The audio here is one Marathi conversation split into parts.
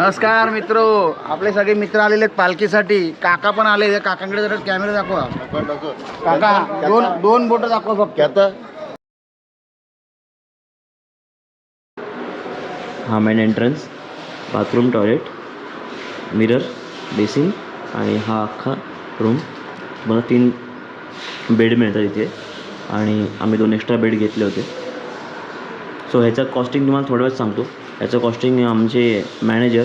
नमस्कार मित्रो, आपले सगळे मित्र आलेले आहेत पालखीसाठी. काका पण आले. काकांकडे जरा कॅमेरा दाखवा. काका दोन बोट दाखवा फक्त. हा main entrance, bathroom, toilet, mirror, basin आणि हा अख्खा रूम. मला 3 बेड मिळतात इथे आणि आम्ही 2 एक्स्ट्रा बेड घेतले होते. सो ह्याचं कॉस्टिंग तुम्हाला थोड्या वेळात सांगतो. ह्याचं कॉस्टिंग आमचे मॅनेजर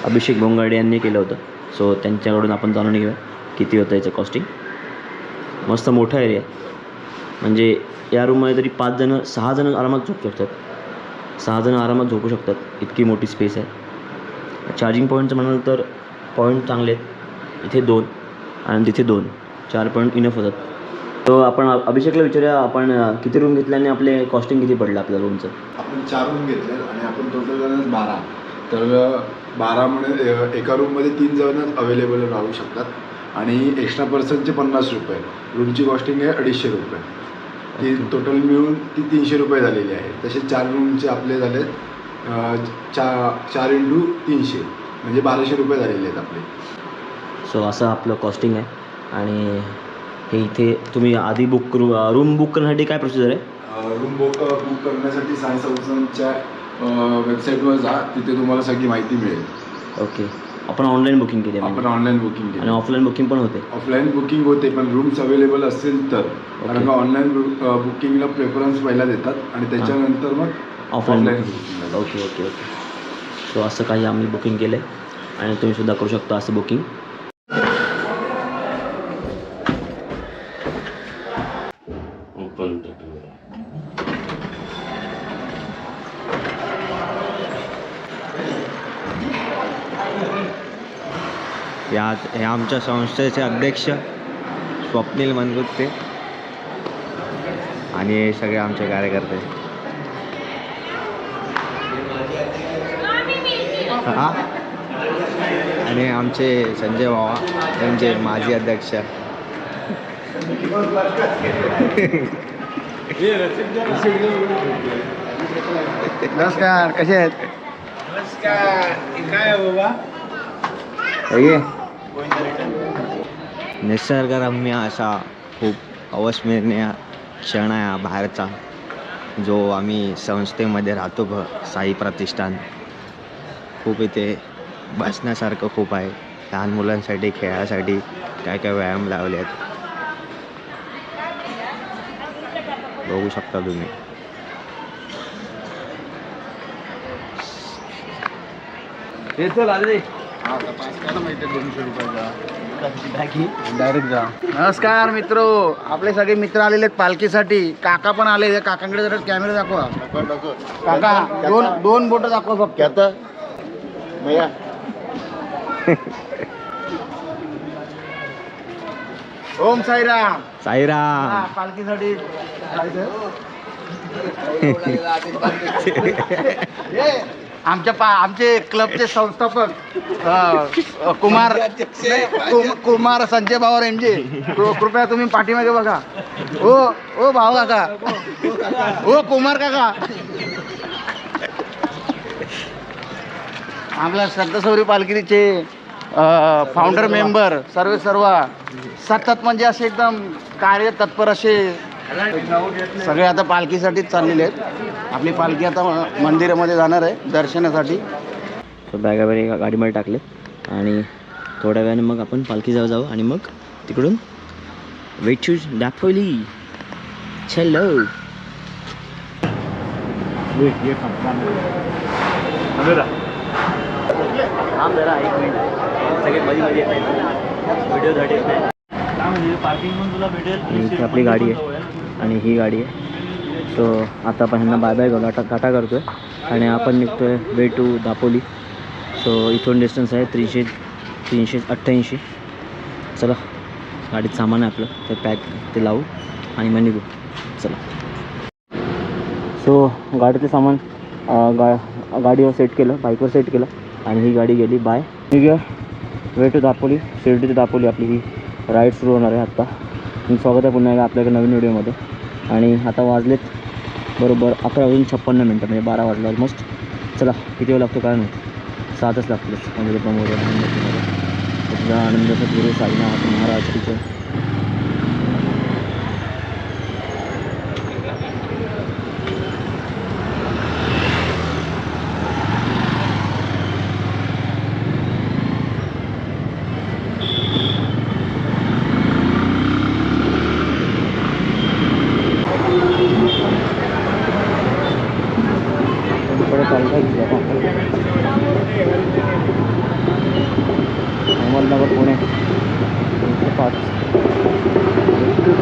अभिषेक बोंगाडे यांनी केलं होतं. सो त्यांच्याकडून आपण जाणून घेऊया किती होतं याचं कॉस्टिंग. मस्त मोठा एरिया, म्हणजे या रूममध्ये तरी 6 जण आरामात झोपू शकतात. 6 जण आरामात झोपू शकतात, इतकी मोठी स्पेस आहे. चार्जिंग पॉईंटचं म्हणाल तर पॉईंट चांगले आहेत. इथे 2 आणि तिथे 2, 4 पॉईंट इनफ होतात. तो आपण अभिषेकला विचारूया, आपण किती रूम घेतले आणि आपले कॉस्टिंग किती पडलं आपल्या रूमचं. आपण 4 रूम घेतले आणि आपण टोटल जण 12. तर 12 मध्ये एका रूममध्ये 3 जण अवेलेबल राहू शकतात आणि एक्स्ट्रा पर्सनचे 50 रुपये. रूमची कॉस्टिंग आहे 250 रुपये. ती टोटल मिळून ती 300 रुपये झालेली आहे. तसे 4 रूमचे आपले झाले 4 × 300 म्हणजे 1200 रुपये झालेले आहेत आपले. सो असं आपलं कॉस्टिंग आहे. आणि हे इथे तुम्ही आधी रूम बुक करण्यासाठी काय प्रोसिजर आहे? रूम बुक करण्यासाठी साई संस्थांच्या वेबसाईटवर जा, तिथे तुम्हाला सगळी माहिती मिळेल. ओके, आपण ऑनलाईन बुकिंग केली? आपण ऑनलाईन बुकिंग केली आणि ऑफलाईन बुकिंग पण होते? ऑफलाईन बुकिंग होते, पण रूम्स अवेलेबल असेल तर. कारण का ऑनलाईन बुकिंगला प्रेफरन्स पहिला देतात आणि त्याच्यानंतर मग offline booking. Okay okay okay. So असं काही आम्ही बुकिंग केलं आहे आणि तुम्ही सुद्धा करू शकता असं बुकिंग. हे आमच्या संस्थेचे अध्यक्ष स्वप्नील मनगुत्ते आणि हे सगळे आमचे कार्यकर्ते. आणि आमचे संजय बाबा यांचे माजी अध्यक्ष. नमस्कार, कसे आहेत? नमस्कार. काय बाबा? निसर्गरम्य असा खूप अविस्मरणीय क्षण आहे हा बाहेरचा, जो आम्ही संस्थेमध्ये राहतो. साई प्रतिष्ठान. खूप इथे बसण्यासारखं खूप आहे. लहान मुलांसाठी खेळासाठी काय काय व्यायाम लावले आहेत, बघू शकता तुम्ही. डायरेक्ट जा. नमस्कार मित्रो, आपले सगळे मित्र आलेले आहेत पालखीसाठी. काका पण आले. काकांकडे जरा कॅमेरा दाखवा. काका दोन बोट दाखवा फक्त. ओम साईराम. साईराम. पालखीसाठी आमचे क्लबचे संस्थापक कुमार संजय भावर एमजे, कृपया तुम्ही पाठीमागे बघा. ओ भाऊ काका, ओ कुमार काका. आपल्या श्रद्धासौरी पालखीचे फाउंडर मेंबर सर्व सतत म्हणजे असे एकदम कार्य तत्पर असे सगळे आता पालखीसाठीच चाललेले आहेत. आपली पालखी आता मंदिरामध्ये जाणार आहे दर्शनासाठी. सो बॅगा वगैरे गाडीमध्ये टाकले आणि थोड्या वेळाने मग आपण पालखीजवळ जाऊ आणि मग तिकडून वेचू दापोली. चलो. जरा 1 मिनिट, सगळे मध्ये येत नाही व्हिडिओसाठी येत नाही. पार्किंग पण तुला भेटेल. इथे आपली गाडी आहे आणि ही गाडी आहे. सो आता आपण ह्यांना बाय बाय टाटा करतो आहे आणि आपण निघतो आहे वे टू दापोली. सो इथून डिस्टन्स आहे 388. चला, गाडीत सामान आहे आपलं, ते पॅक ते लावू आणि मग निघू. चला. सो गाडीतलं सामान गाडीवर सेट केलं, बाईकवर सेट केलं आणि ही गाडी गेली बाय. निघूया way to Dapoli. Shirdi to Dapoli आपली ही राईड सुरू होणार आहे आत्ता. स्वागत आहे पुन्हा एकदा आपल्याकडे नवीन व्हिडिओमध्ये. आणि आता वाजलेत बरोबर 11:56 म्हणजे 12 वाजले ऑलमोस्ट. चला, किती वेळ लागतो काय नाही. 7च लागतील अमृता मोरे आनंद सद्गुरू साईनाथ महाराज तिचं अहमदनगर पुणे 305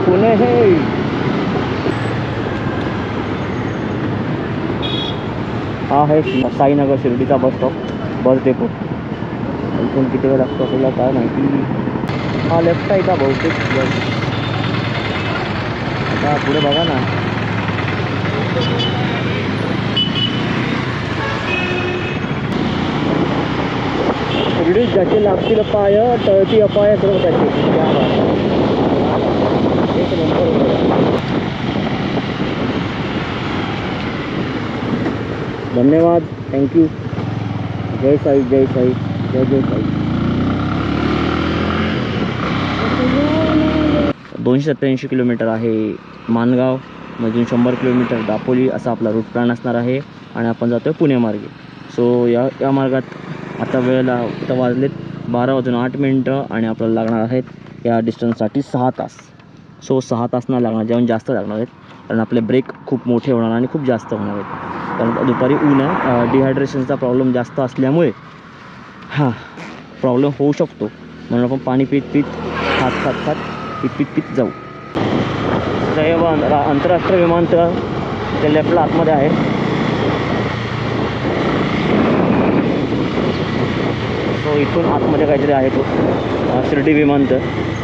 पुणे हे हा आहे साईनगर शिर्डीचा बस स्टॉप बस डेपो. इथून किती वेळ लागतो आपल्याला काय माहिती. हा लेफ्ट आहे का बहुतेक. आता पुढे बघा ना. शिर्डी ज्याचे लागतील पाय टळती अपाय सर्व त्याचे. एक नंबर. धन्यवाद. थँक्यू. जय साई जय साई जय जय साई. 287 किलोमीटर आहे. माणगाव मधून 100 किलोमीटर दापोली असा आपला रूट प्लॅन असणार आहे आणि आपण जातो आहे पुण्यामार्गे. सो या मार्गात आता वेळेला आता वाजलेत 12:08 आणि आपल्याला लागणार आहेत या डिस्टन्ससाठी 6 तास. सो 6 तास नाही लागणार, जेवण जास्त लागणार आहेत कारण आपले ब्रेक खूप मोठे होणार आणि खूप जास्त होणार आहेत कारण दुपारी ऊन आहे. डिहायड्रेशनचा प्रॉब्लेम जास्त असल्यामुळे प्रॉब्लेम होऊ शकतो म्हणून आपण पाणी पीत खात जाऊ. आंतरराष्ट्रीय विमानतळ ते लेफ्टला आतमध्ये आहे. सो इथून आतमध्ये काहीतरी आहे तो शिर्डी विमानतळ.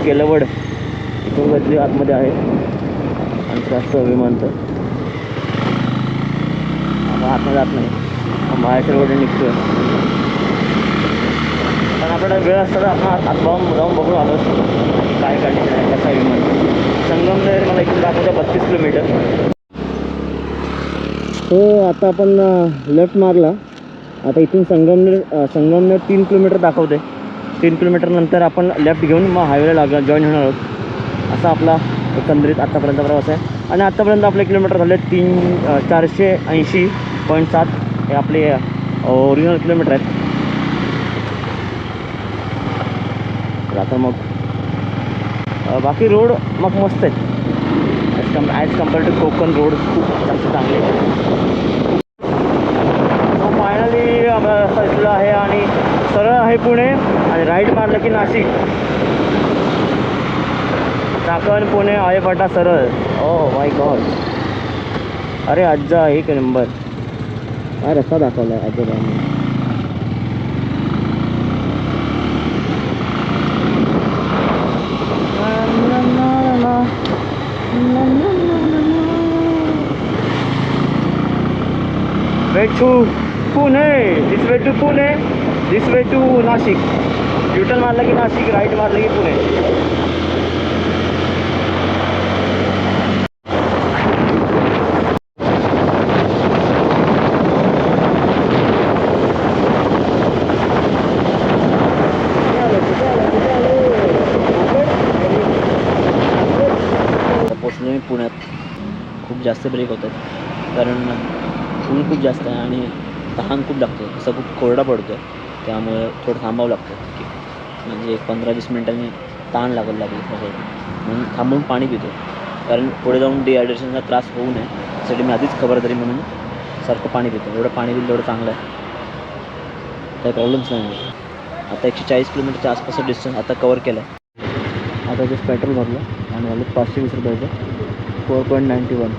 केलवड इथून काहीतरी आतमध्ये आहे आंतरराष्ट्रीय विमानतळ. आपण आतमध्ये जात नाही, बाहेरच्या रोडने निघतोय पण आपल्याला वेळ असताना आपण आत जाऊन बघून आलो काय कंडिशन आहे कसा विमानतळ. संगमनेर मला इथून दाखवते 32 किलोमीटर. तो आता आपण लेफ्ट मारला. आता इथून संगमनेर 3 किलोमीटर दाखवते. 3 किलोमीटर नंतर आपण लेफ्ट घेऊन मग हायवेला जॉईन होणार आहोत. असा आपला एकंदरीत आत्तापर्यंत प्रवास आहे आणि आत्तापर्यंत आपले किलोमीटर झाले 480.7 हे आपले ओरिजिनल किलोमीटर आहेत. आता मग बाकी रोड मग मस्त आहेत as compare to Konkan. Road खूप जास्त चांगले आहेत. सो फायनली रस्ता इथला आहे आणि सरळ आहे पुणे आणि राईट मारलं की नाशिक. चाकण पुणे आळेफाटा सरळ. Oh my God. अरे आज्जा एक नंबर. काय रस्ता दाखवला आहे आजोबांनी. Way to Pune. This way to Pune. This way to Nashik. U-turn मारला की नाशिक, राईट मारलं की पुणे. पोचलो मी पुण्यात. खूप जास्त ब्रेक होत आहेत कारण ऊन खूप जास्त आहे आणि तहान खूप लागतं. असं खूप कोरडा पडतो आहे त्यामुळे थोडं थांबावं लागतं की म्हणजे 15-20 मिनटांनी ताण लागेल म्हणून थांबून पाणी पितो कारण पुढे जाऊन डिहायड्रेशनचा त्रास होऊ नये यासाठी मी आधीच खबरदारी म्हणून सारखं पाणी पितो. एवढं पाणी पिलं तेवढं चांगलं आहे, काही प्रॉब्लेम्स नाही. आता 140 किलोमीटरच्या आसपासचा डिस्टन्स आता कवर केला आहे. आता जस्ट पेट्रोल भरलं आणि झालं 520 रुपयाचं 4.91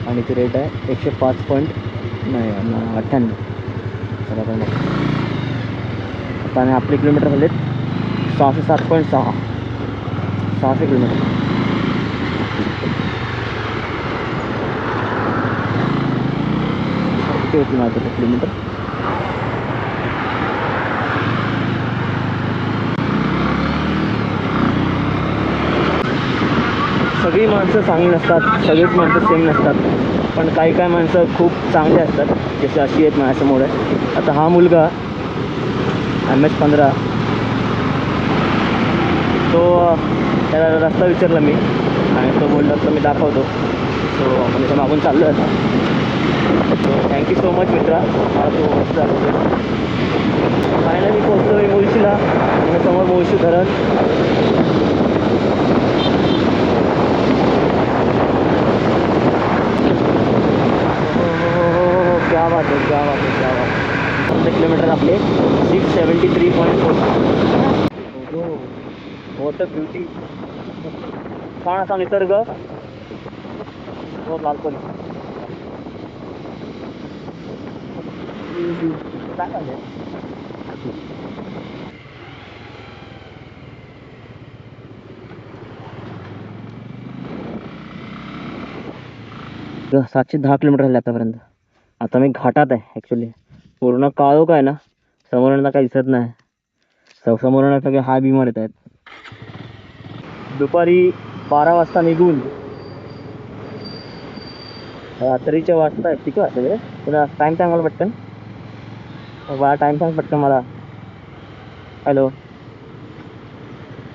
आणि ती रेट आहे 105.98. चला पण आता आणि आपले किलोमीटर झालेत 607.6. 600 किलोमीटर. किती होती माझं किलोमीटर. सगळी माणसं चांगली नसतात, सगळीच माणसं सेम नसतात, पण काही माणसं खूप चांगली असतात जसे अशी आहेत माझ्यासमोर आहे. आता हा मुलगा MS-15. तो त्याला रस्ता विचारला मी आणि तो बोलला तर मी दाखवतो. सो आपण त्याच्या मागून चाललो आता. सो थँक्यू सो मच मित्रा, मला तो मस्त दाखवतो. फायनली पोहोचलो मी मुळशीला आणि समोर मुळशी धरण. क्या बात आहे, क्या बात आहे, क्या बात आहे. 100 किलोमीटर आपले 673.4. वॉटर ब्युटी, छान असा निसर्ग. हो लालपरी काय झालं. 710 किलोमीटर झाले आतापर्यंत. आता मी घाटात आहे ॲक्च्युली. पूर्ण काळोख आहे ना, समोरनं काही दिसत नाही. समोरनं सगळे हाय बिमार येत आहेत. दुपारी 12 वाजता निघून रात्रीच्या वाजता आहे. किती वाजता रे तुला टाईम सांग मला पटकन. मला टाईम सांग पटकन मला. हॅलो,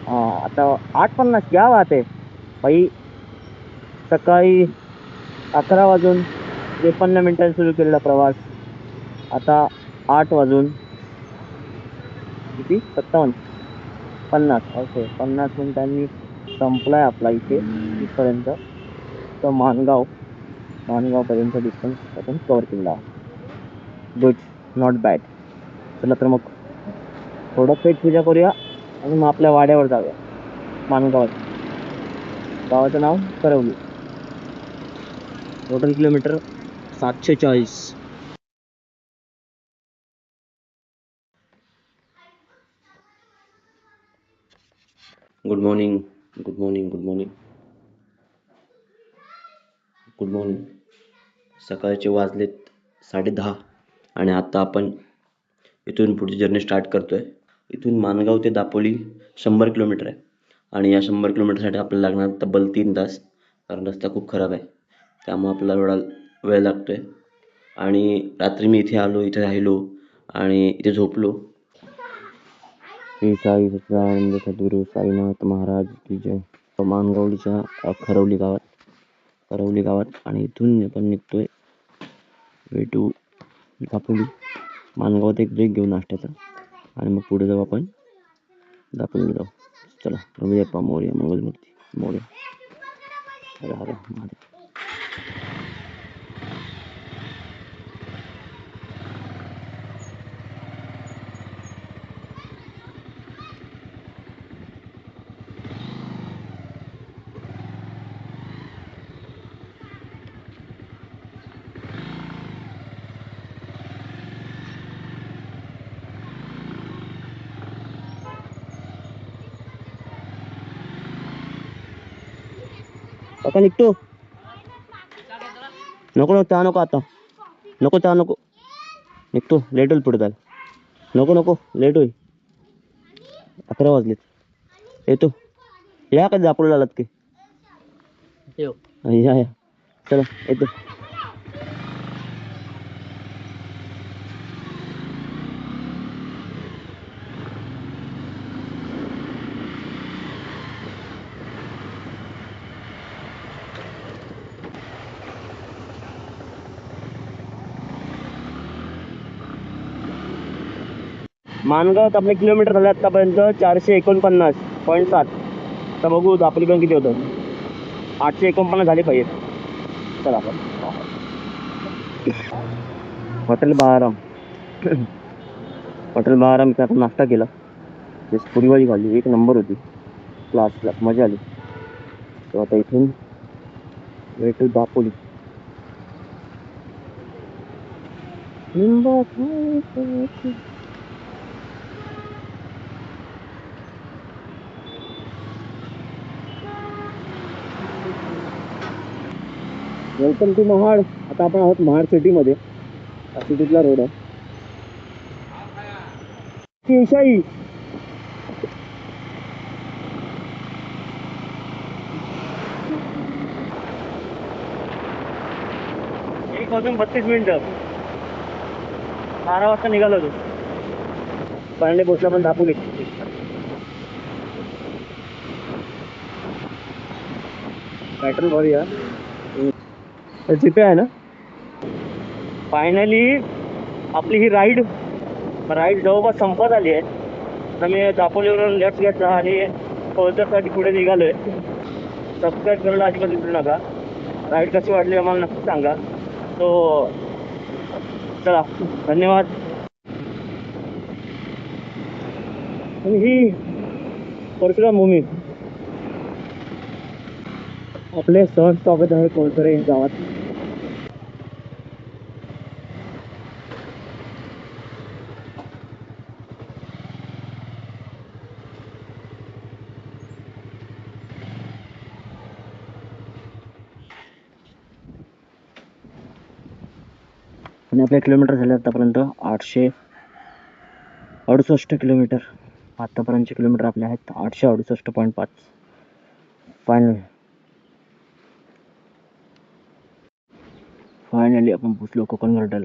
हां आता 8:50. क्या बात आहे बाई. सकाळी 11 वाजून 53 मिनिटांनी सुरू केलेला प्रवास आता 8 वाजून किती 50. ओके, 50 मिनिटांनी संपला आहे आपला इथे इथपर्यंत. तर माणगावपर्यंत डिस्टन्स आपण कवर केला. Good, not bad. चला तर मग थोडं पेट पूजा करूया आणि मग आपल्या वाड्यावर जाऊया. माणगावात, गावाचं नाव Karvali. Total kilometre 740. Good morning, good morning, good morning, good morning. सकाळचे वाजलेत 10:30 आणि आता आपण इथून पुढची जर्नी स्टार्ट करतो आहे. इथून माणगाव ते दापोली 100 किलोमीटर आहे आणि या 100 किलोमीटरसाठी आपल्याला लागणार तब्बल 3 तास, कारण रस्ता खूप खराब आहे. त्यामुळे आपल्याला एवढा वेळ लागतो आहे. आणि रात्री मी इथे आलो, इथे राहिलो आणि इथे झोपलो. श्री साई सच्चिदानंद सद्गुरू साईनाथ महाराज की जय. माणगावलीच्या करवली गावात आणि इथून आपण निघतोय वे टू दापोली. माणगावात एक ब्रेक घेऊ नाश्त्याचा आणि मग पुढे जाऊ आपण दापोलीला जाऊ. चला, रवियप्पा मोरया, मंगलमूर्ती मोरया. हर हर महादेव. आता निघतो. नको चहा नको आता, नको चहा नको. निघतो, लेट होईल पुढे जायला. नको लेट होईल. 11 वाजलेत. येतो. या कधी दापोलीला आलात की या चला येतो. माणगावात आपले किलोमीटर झाले आतापर्यंत 449.7. आता बघू दापोली पण किती होतं. 849 झाले पाहिजे. चला आपण हॉटेल बहाराम. हॉटेल बहाराम इथे आपण नाश्ता केला. पुरीवाली खाल्ली, एक नंबर होती. क्लासला मजा आली. तो आता इथून way to Dapoli. Welcome to Mahad. आता आपण आहोत महाड सिटीमध्ये. सिटीतला रोड आहे. शिवशाही 1:32 मिनिटं. 12 वाजता निघालो होतो. फायनली पोचला पण दाखवली पॅटर्न भरूया जिथे आहे ना. फायनली आपली ही राईड जवळपास संपत आली आहे. आता मी दापोलीवरून लेफ्ट घेतला आणि कोलकातासाठी पुढे निघालोय. सबस्क्राईब करायला अजिबात विसरू नका. राईड कशी वाटली आम्हाला नक्की सांगा. तो चला धन्यवाद. आणि ही परशुराम भूमी आपले सहज स्वागत आहे कोळसरे गावात. आणि आपले किलोमीटर झाले आतापर्यंत 868 किलोमीटर. आतापर्यंतचे किलोमीटर आपले आहेत 868.5. फायनली आपण पोचलो कोकण गार्डन.